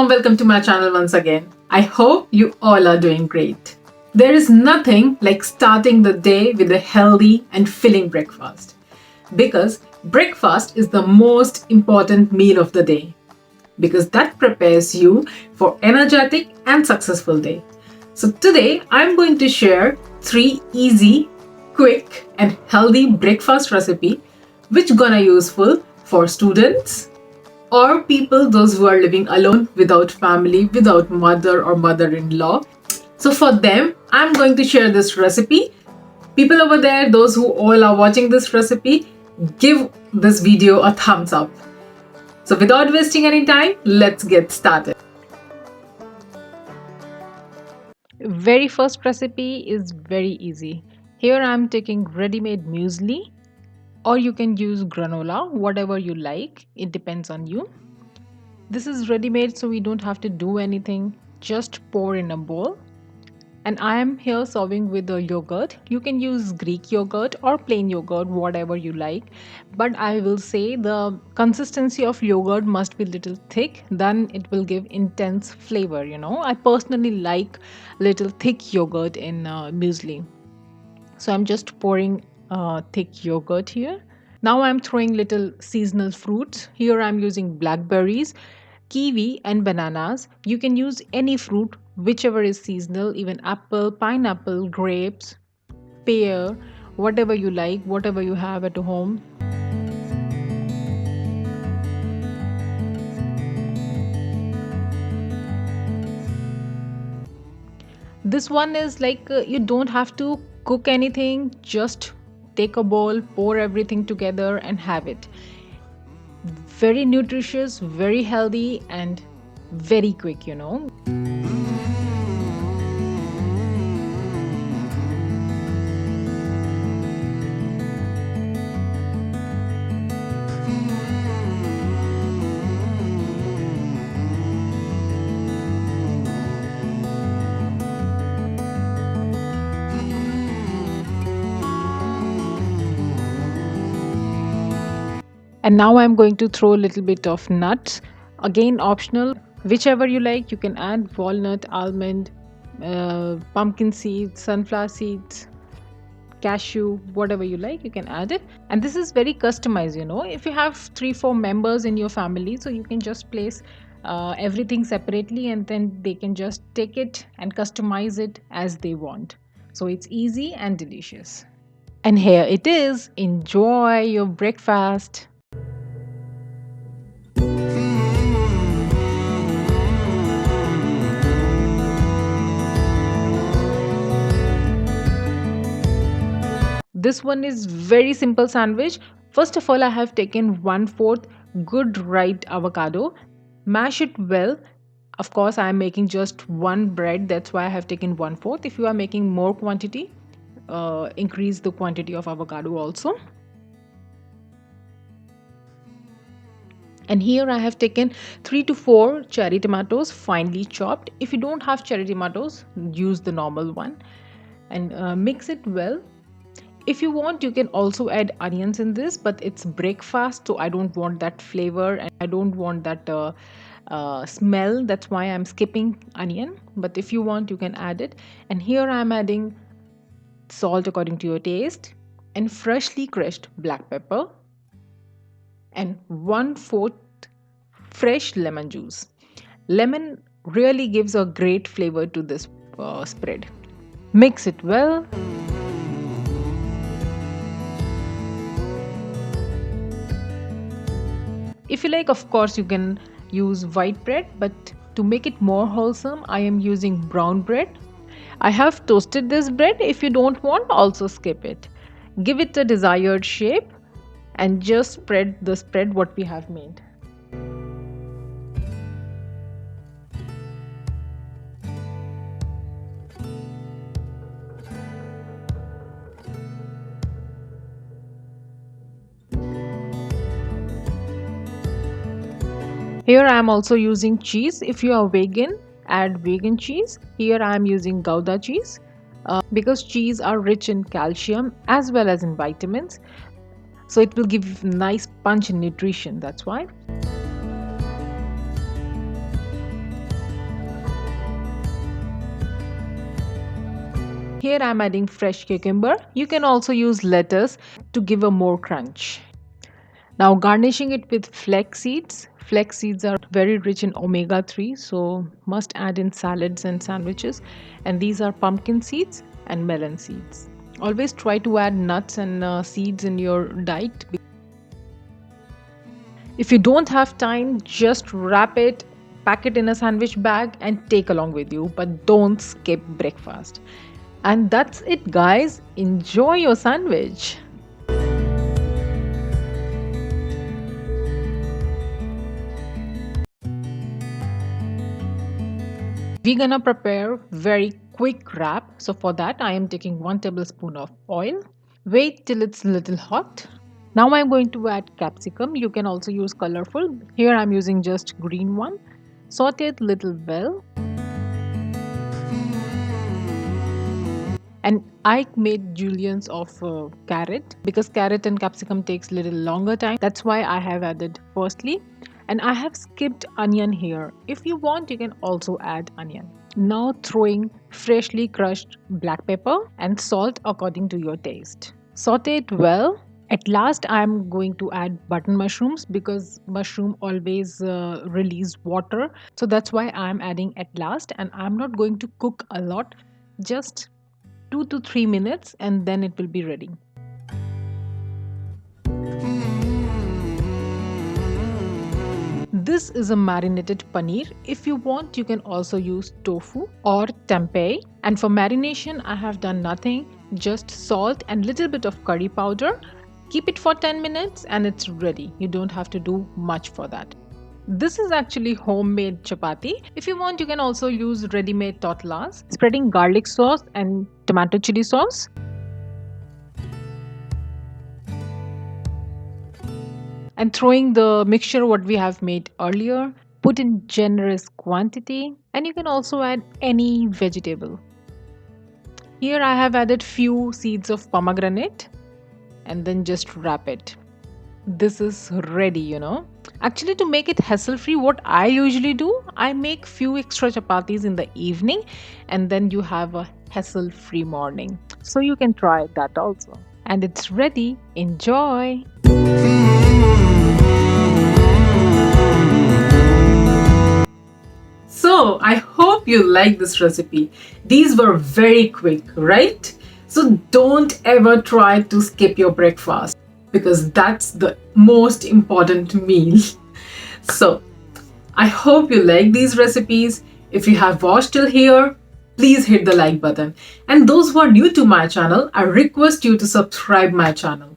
warm welcome to my channel once again. I hope you all are doing great. There is nothing like starting the day with a healthy and filling breakfast because breakfast is the most important meal of the day because that prepares you for energetic and successful day. So today I'm going to share 3 easy, quick and healthy breakfast recipe which gonna useful for students or people those who are living alone without family, without mother or mother-in-law. So for them, I'm going to share this recipe. People over there, those who all are watching this recipe, give this video a thumbs up. So without wasting any time, let's get started. Very first recipe is very easy. Here I am taking ready-made muesli, or you can use granola, whatever you like. It depends on you. This is ready-made, so we don't have to do anything. Just pour in a bowl. And I am here serving with a yogurt. You can use Greek yogurt or plain yogurt, whatever you like. But I will say the consistency of yogurt must be little thick, then it will give intense flavor. I personally like little thick yogurt in muesli. So I'm just pouring thick yogurt here. Now I'm throwing little seasonal fruits. Here I'm using blackberries, kiwi and bananas. You can use any fruit, whichever is seasonal, even apple, pineapple, grapes, pear, whatever you like, whatever you have at home. This one is like you don't have to cook anything, just take a bowl, pour everything together and have it. Very nutritious, very healthy and very quick. And now I'm going to throw a little bit of nuts, again optional, whichever you like. You can add walnut, almond, pumpkin seeds, sunflower seeds, cashew, whatever you like, you can add it. And this is very customized. If you have 3-4 members in your family, so you can just place everything separately and then they can just take it and customize it as they want. So it's easy and delicious. And here it is. Enjoy your breakfast. This one is very simple sandwich. First of all, I have taken 1/4 good ripe avocado, mash it well. Of course, I am making just one bread, that's why I have taken 1/4. If you are making more quantity, increase the quantity of avocado also. And here I have taken 3 to 4 cherry tomatoes, finely chopped. If you don't have cherry tomatoes, use the normal one and mix it well. If you want, you can also add onions in this, but it's breakfast, so I don't want that flavor and I don't want that smell. That's why I'm skipping onion. But if you want, you can add it. And here I'm adding salt according to your taste and freshly crushed black pepper and 1/4 fresh lemon juice. Lemon really gives a great flavor to this spread. Mix it well. If you like, of course, you can use white bread, but to make it more wholesome, I am using brown bread. I have toasted this bread. If you don't want, also skip it. Give it a desired shape and just spread the spread what we have made. Here I am also using cheese. If you are vegan, add vegan cheese. Here I am using Gouda cheese because cheese are rich in calcium as well as in vitamins. So it will give nice punch in nutrition. That's why. Here I'm adding fresh cucumber. You can also use lettuce to give a more crunch. Now garnishing it with flax seeds. Flax seeds are very rich in omega 3, so must add in salads and sandwiches. And these are pumpkin seeds and melon seeds. Always try to add nuts and seeds in your diet. If you don't have time, just wrap it, pack it in a sandwich bag, and take along with you. But don't skip breakfast. And that's it, guys. Enjoy your sandwich. We're gonna prepare very quick wrap. So for that, I am taking 1 tablespoon of oil. Wait till it's little hot. Now I'm going to add capsicum. You can also use colorful. Here I'm using just green one. Saute it little well. And I made juliennes of carrot because carrot and capsicum takes little longer time. That's why I have added firstly. And I have skipped onion here. If you want, you can also add onion. Now throwing freshly crushed black pepper and salt according to your taste. Saute it well. At last, I'm going to add button mushrooms because mushroom always release water. So that's why I'm adding at last, and I'm not going to cook a lot, just 2 to 3 minutes, and then it will be ready. This is a marinated paneer. If you want, you can also use tofu or tempeh. And for marination, I have done nothing, just salt and little bit of curry powder. Keep it for 10 minutes and it's ready. You don't have to do much for that. This is actually homemade chapati. If you want, you can also use ready-made tortillas. Spreading garlic sauce and tomato chili sauce. And throwing the mixture what we have made earlier. Put in generous quantity. And you can also add any vegetable. Here I have added few seeds of pomegranate. And then just wrap it. This is ready, Actually, to make it hassle free, what I usually do, I make few extra chapatis in the evening and then you have a hassle free morning. So you can try that also. And it's ready. Enjoy. So, I hope you like this recipe. These were very quick, right? So, don't ever try to skip your breakfast because that's the most important meal. So, I hope you like these recipes. If you have watched till here, please hit the like button. And those who are new to my channel, I request you to subscribe my channel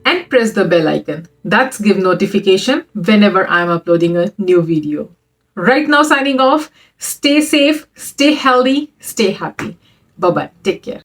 and press the bell icon. That's give notification whenever I'm uploading a new video. Right now signing off. Stay safe, stay healthy, stay happy. Bye-bye. Take care.